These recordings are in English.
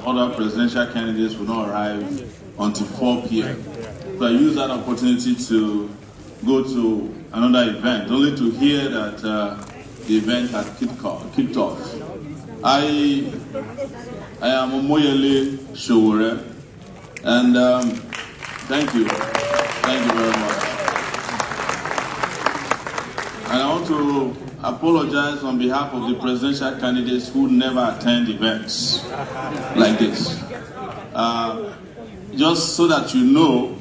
other presidential candidates will not arrive until 4 p.m. So I used that opportunity to go to another event, only to hear that the event had kicked off. I am Omoyele Sowore, and thank you very much. And I want to apologize on behalf of the presidential candidates who never attend events like this. Just so that you know,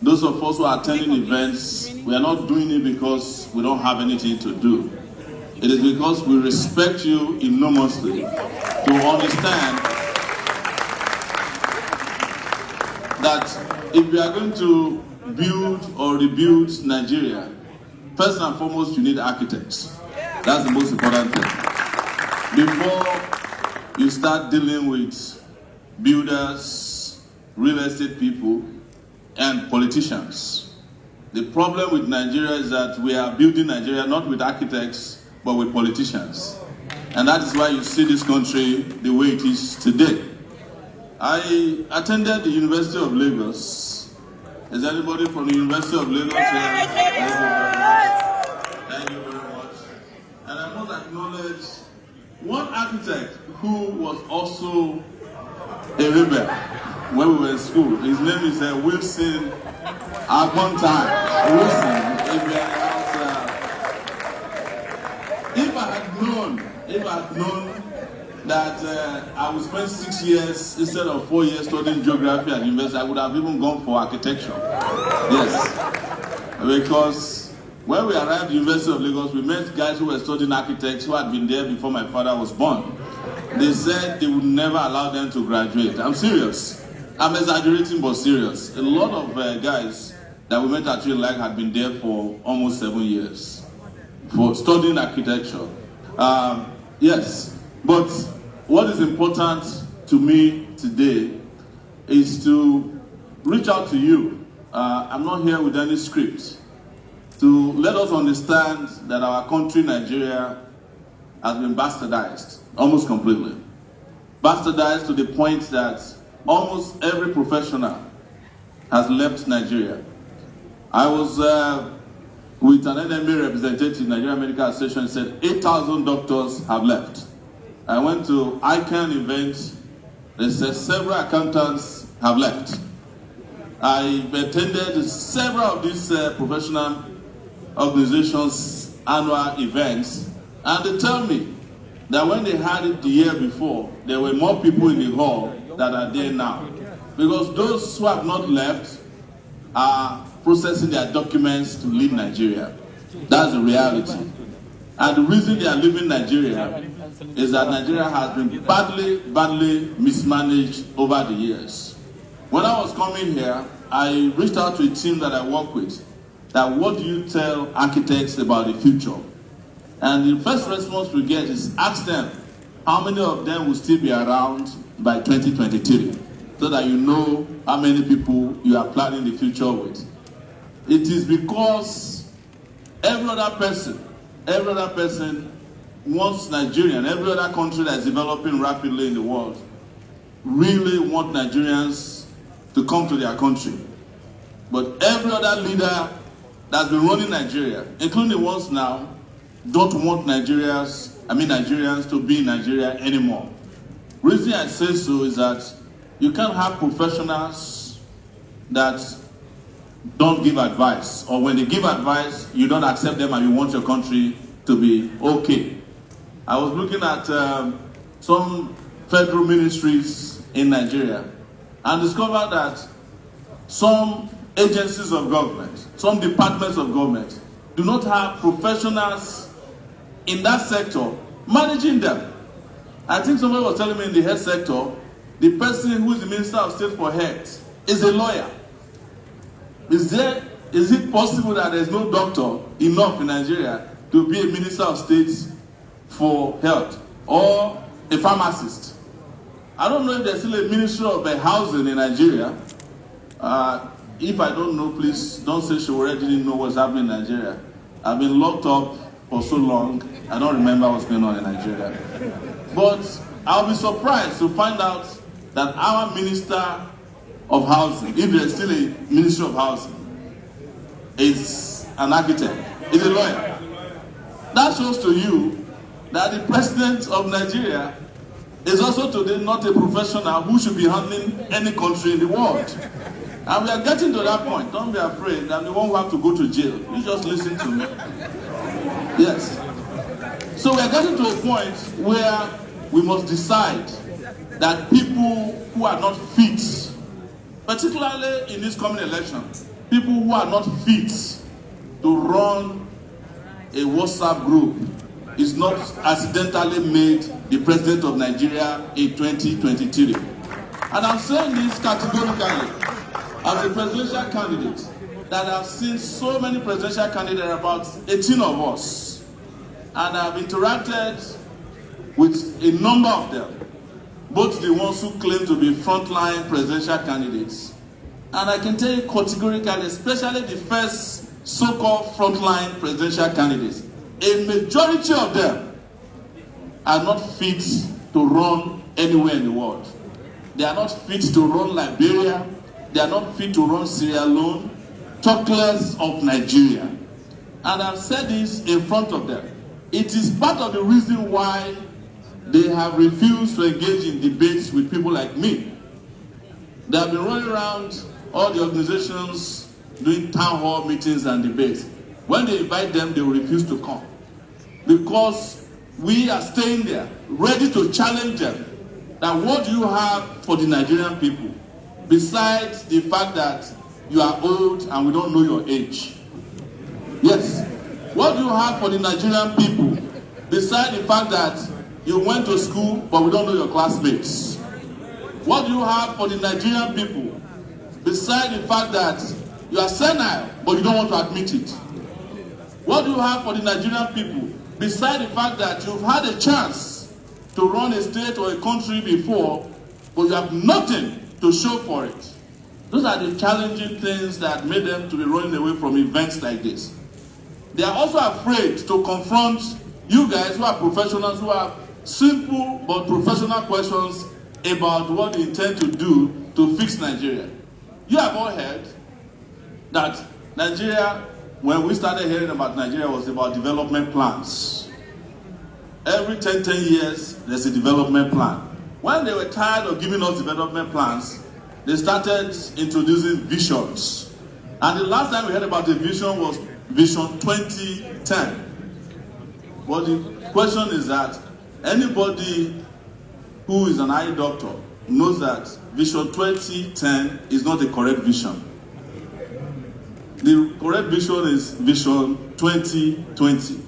those of us who are attending events, we are not doing it because we don't have anything to do. It is because we respect you enormously to understand that if we are going to build or rebuild Nigeria, first and foremost, you need architects. That's the most important thing. Before you start dealing with builders, real estate people, and politicians. The problem with Nigeria is that we are building Nigeria not with architects, but with politicians. And that is why you see this country the way it is today. I attended the University of Lagos. Is anybody from the University of Lagos here? Thank you very much. And I must acknowledge one architect who was also a rebel when we were in school. His name is Wilson at one time. Wilson. If I had known that I would spend 6 years instead of 4 years studying geography at university, I would have even gone for architecture. Yes. Because when we arrived at the University of Lagos, we met guys who were studying architects who had been there before my father was born. They said they would never allow them to graduate. I'm serious. I'm exaggerating, but serious. A lot of guys that we met at ULAG had been there for almost 7 years for studying architecture. Yes, but what is important to me today is to reach out to you. I'm not here with any script. To let us understand that our country, Nigeria, has been bastardized almost completely. Bastardized to the point that almost every professional has left Nigeria. I was with an NMA representative, Nigerian Medical Association, said 8,000 doctors have left. I went to ICANN event, they said several accountants have left. I attended several of these professional organizations' annual events, and they tell me that when they had it the year before, there were more people in the hall that are there now. Because those who have not left are processing their documents to leave Nigeria. That's the reality. And the reason they are leaving Nigeria is that Nigeria has been badly mismanaged over the years. When I was coming here, I reached out to a team that I work with, that what do you tell architects about the future? And the first response we get is ask them how many of them will still be around by 2023, so that you know how many people you are planning the future with. It is because every other person wants Nigerian, every other country that is developing rapidly in the world really want Nigerians to come to their country. But every other leader that's been running Nigeria, including the ones now, don't want Nigerians to be in Nigeria anymore. Reason I say so is that you can't have professionals that don't give advice, or when they give advice, you don't accept them and you want your country to be okay. I was looking at some federal ministries in Nigeria and discovered that some agencies of government, some departments of government do not have professionals in that sector managing them. I think somebody was telling me in the health sector, the person who is the Minister of State for Health is a lawyer. Is it possible that there's no doctor enough in Nigeria to be a Minister of State for Health or a pharmacist? I don't know if there's still a Ministry of Housing in Nigeria. If I don't know, please don't say Sowore didn't know what's happening in Nigeria. I've been locked up for so long, I don't remember what's going on in Nigeria. But I'll be surprised to find out that our Minister of Housing, if there's still a Ministry of Housing, is an architect, is a lawyer. That shows to you that the President of Nigeria is also today not a professional who should be handling any country in the world. And we are getting to that point. Don't be afraid. I'm the one who have to go to jail. You just listen to me. Yes. So we are getting to a point where we must decide that people who are not fit, particularly in this coming election, people who are not fit to run a WhatsApp group is not accidentally made the President of Nigeria in 2023. And I'm saying this categorically as a presidential candidate, that I've seen so many presidential candidates, about 18 of us, and I've interacted with a number of them, both the ones who claim to be frontline presidential candidates. And I can tell you categorically, especially the first so-called frontline presidential candidates, a majority of them are not fit to run anywhere in the world. They are not fit to run Liberia. They are not fit to run Sierra Leone, talk less of Nigeria. And I've said this in front of them. It is part of the reason why they have refused to engage in debates with people like me. They have been running around all the organizations doing town hall meetings and debates. When they invite them, they will refuse to come. Because we are staying there, ready to challenge them. That what do you have for the Nigerian people? Besides the fact that you are old and we don't know your age. Yes. What do you have for the Nigerian people? Besides the fact that you went to school but we don't know your classmates. What do you have for the Nigerian people? Besides the fact that you are senile but you don't want to admit it. What do you have for the Nigerian people? Besides the fact that you've had a chance to run a state or a country before, but you have nothing to show for it. Those are the challenging things that made them to be running away from events like this. They are also afraid to confront you guys who are professionals, who have simple but professional questions about what they intend to do to fix Nigeria. You have all heard that Nigeria, when we started hearing about Nigeria, was about development plans. Every 10 years, there's a development plan. When they were tired of giving us development plans, they started introducing visions. And the last time we heard about the vision was Vision 2010. But the question is that anybody who is an eye doctor knows that Vision 2010 is not the correct vision. The correct vision is Vision 2020.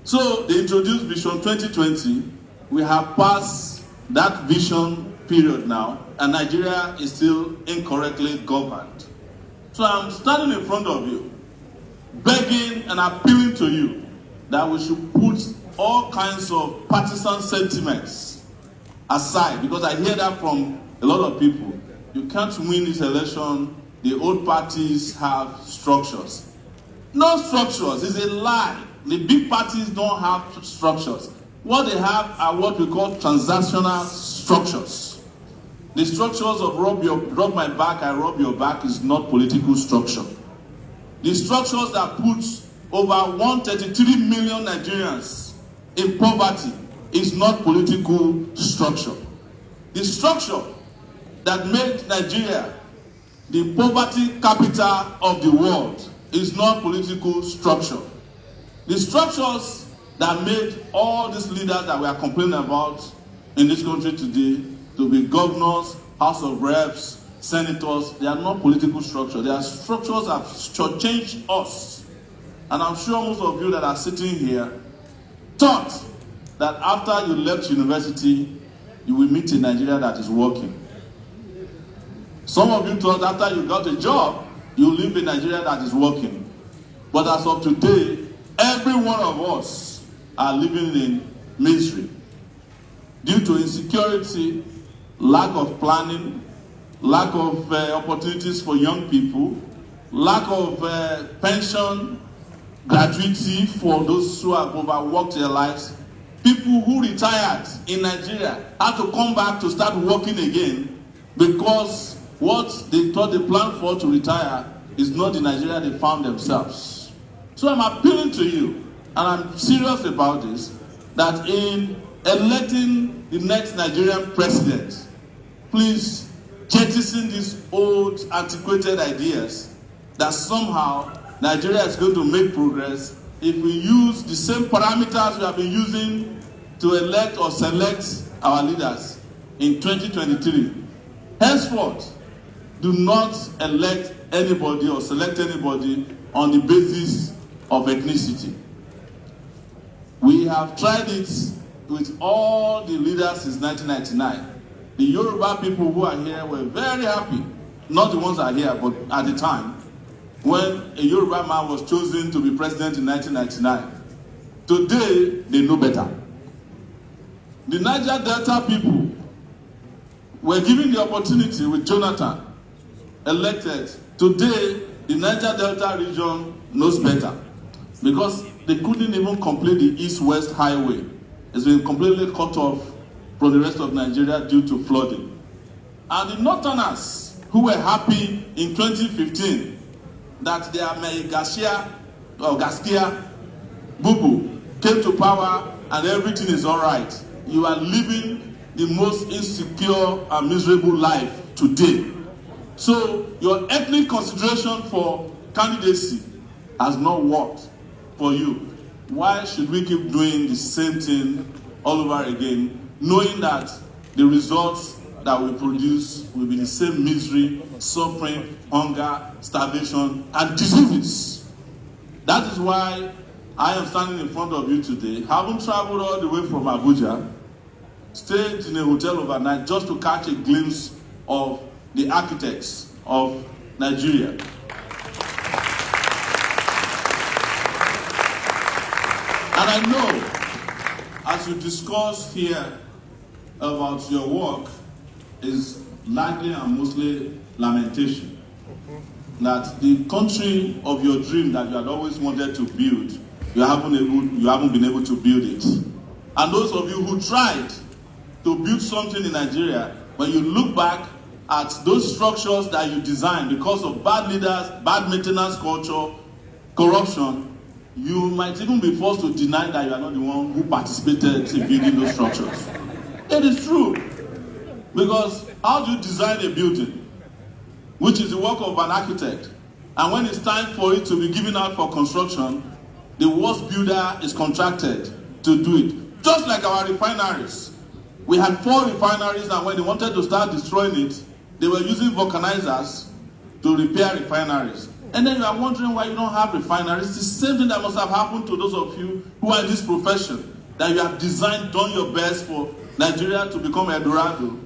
So they introduced Vision 2020. We have passed that vision period now, and Nigeria is still incorrectly governed. So I'm standing in front of you, begging and appealing to you that we should put all kinds of partisan sentiments aside, because I hear that from a lot of people. You can't win this election, the old parties have structures. No structures, it's a lie. The big parties don't have structures. What they have are what we call transactional structures. The structures of rub my back, I rub your back is not political structure. The structures that put over 133 million Nigerians in poverty is not political structure. The structure that made Nigeria the poverty capital of the world is not political structure. The structures that made all these leaders that we are complaining about in this country today to be governors, House of Reps, senators, they are not political structures. They are structures that have changed us. And I'm sure most of you that are sitting here thought that after you left university, you will meet a Nigeria that is working. Some of you thought after you got a job, you will live in Nigeria that is working. But as of today, every one of us are living in misery due to insecurity, lack of planning, lack of opportunities for young people, lack of pension, gratuity for those who have overworked their lives, People who retired in Nigeria had to come back to start working again because what they thought they planned for to retire is not the Nigeria they found themselves. So I'm appealing to you, and I'm serious about this, that in electing the next Nigerian president, please jettison these old, antiquated ideas that somehow Nigeria is going to make progress if we use the same parameters we have been using to elect or select our leaders in 2023. Henceforth, do not elect anybody or select anybody on the basis of ethnicity. We have tried it with all the leaders since 1999. The Yoruba people who are here were very happy, not the ones that are here, but at the time, when a Yoruba man was chosen to be president in 1999. Today, they know better. The Niger Delta people were given the opportunity with Jonathan elected. Today, the Niger Delta region knows better because they couldn't even complete the East-West Highway. It's been completely cut off from the rest of Nigeria due to flooding. And the Northerners who were happy in 2015 that their Gaskia Bubu came to power and everything is all right. You are living the most insecure and miserable life today. So your ethnic consideration for candidacy has not worked for you. Why should we keep doing the same thing all over again, knowing that the results that we produce will be the same misery, suffering, hunger, starvation, and diseases? That is why I am standing in front of you today, having traveled all the way from Abuja, stayed in a hotel overnight just to catch a glimpse of the architects of Nigeria. And I know, as you discuss here about your work, is largely and mostly lamentation. That the country of your dream that you had always wanted to build, you haven't been able to build it. And those of you who tried to build something in Nigeria, when you look back at those structures that you designed because of bad leaders, bad maintenance culture, corruption, you might even be forced to deny that you are not the one who participated in building those structures. It is true. Because how do you design a building, which is the work of an architect, and when it's time for it to be given out for construction, the worst builder is contracted to do it. Just like our refineries. We had 4 refineries, and when they wanted to start destroying it, they were using vulcanizers to repair refineries. And then you are wondering why you don't have refineries. It's the same thing that must have happened to those of you who are in this profession, that you have designed, done your best for Nigeria to become Eldorado.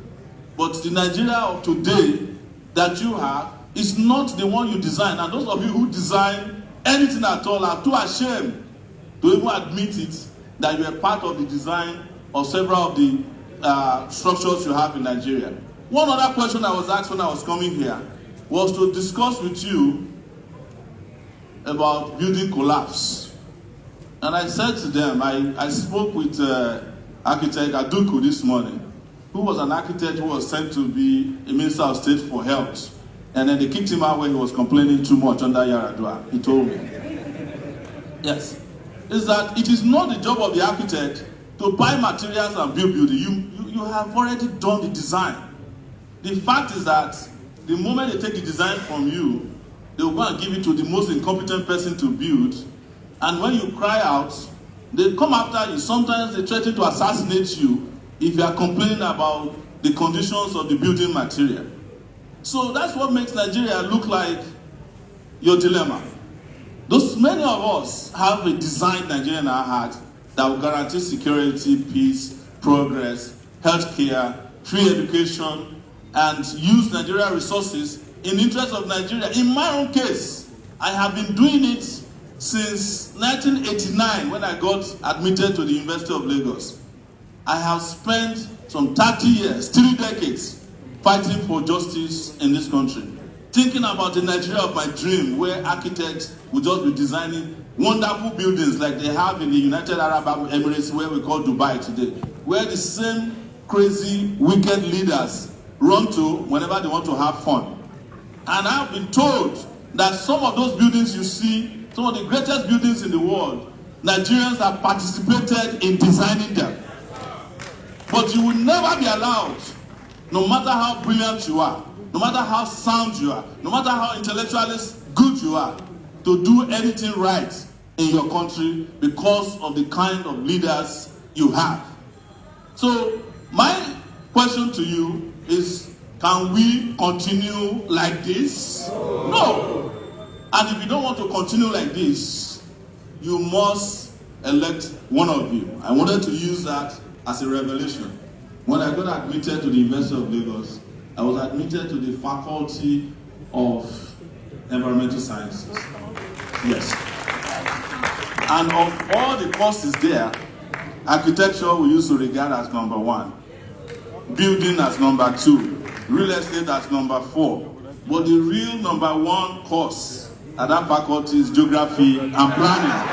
But the Nigeria of today that you have is not the one you designed. And those of you who design anything at all are too ashamed to even admit it, that you are part of the design of several of the structures you have in Nigeria. One other question I was asked when I was coming here was to discuss with you about building collapse. And I said to them, I spoke with architect Aduku this morning, who was an architect who was sent to be a minister of state for health. And then they kicked him out when he was complaining too much under Yaradua. He told me. Yes. Is that it is not the job of the architect to buy materials and build building. You have already done the design. The fact is that the moment they take the design from you, they will go and give it to the most incompetent person to build. And when you cry out, they come after you. Sometimes they threaten to assassinate you if you are complaining about the conditions of the building material. So that's what makes Nigeria look like your dilemma. Those many of us have a designed Nigeria in our heart that will guarantee security, peace, progress, healthcare, free education, and use Nigeria resources in the interest of Nigeria. In my own case, I have been doing it since 1989 when I got admitted to the University of Lagos. I have spent some 30 years, 3 decades, fighting for justice in this country. Thinking about the Nigeria of my dream, where architects will just be designing wonderful buildings like they have in the United Arab Emirates, where we call Dubai today, where the same crazy, wicked leaders run to whenever they want to have fun. And I've been told that some of those buildings you see, some of the greatest buildings in the world, Nigerians have participated in designing them. But you will never be allowed, no matter how brilliant you are, no matter how sound you are, no matter how intellectually good you are, to do anything right in your country because of the kind of leaders you have. So my question to you is, can we continue like this? No. And if you don't want to continue like this, you must elect one of you. I wanted to use that as a revelation. When I got admitted to the University of Lagos, I was admitted to the Faculty of Environmental Sciences. Yes. And of all the courses there, architecture we used to regard as number 1, building as number 2, real estate as number 4. But the real number 1 course at that faculty is geography and planning.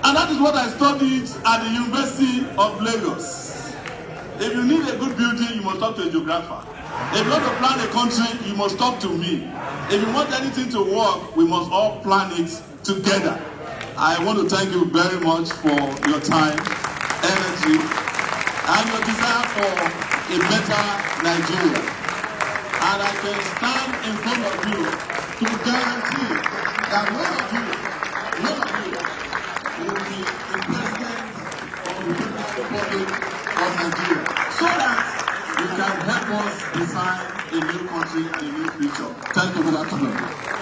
And that is what I studied at the University of Lagos. If you need a good building, you must talk to a geographer. If you want to plan a country, you must talk to me. If you want anything to work, we must all plan it together. I want to thank you very much for your time, energy, and your desire for a better Nigeria. And I can stand in front of you to guarantee that one of you will be the president of the Republic of Nigeria, so that you can help us design a new country and a new future. Thank you for that.